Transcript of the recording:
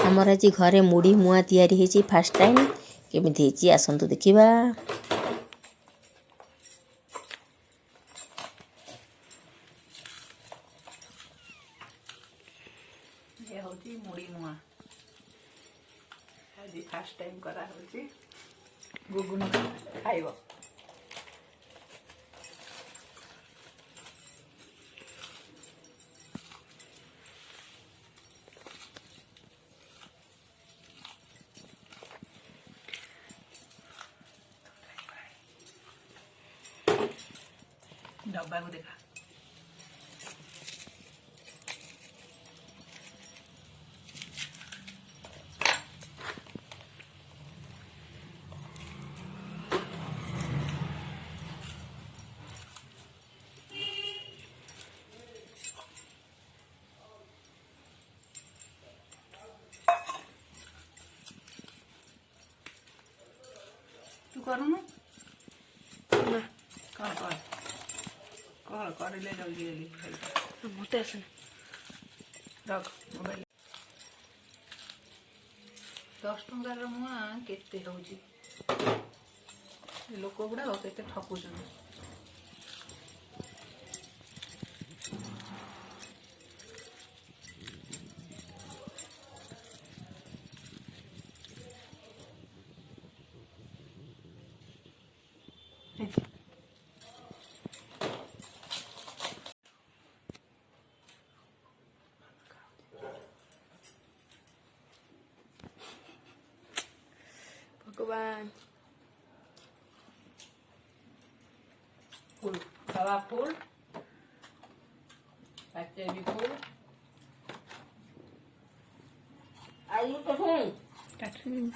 आमर आज घरे मुढ़ी मुआ तैयारी होती फास्ट टाइम केमी आसतु देखा। ये होती मुड़ी मुआ आज फास्ट टाइम करा होती गुगुन खाइब। डब्बा को देखा तू करूँ ना कर कर जल्दी जल्दी मत आस रख मोबाइल 10 टंकार मुआ केते होची लोक गुड़ा केते ठकुचन। भगवान फूल हवा फूल बच्चे भी फूल आलू कठून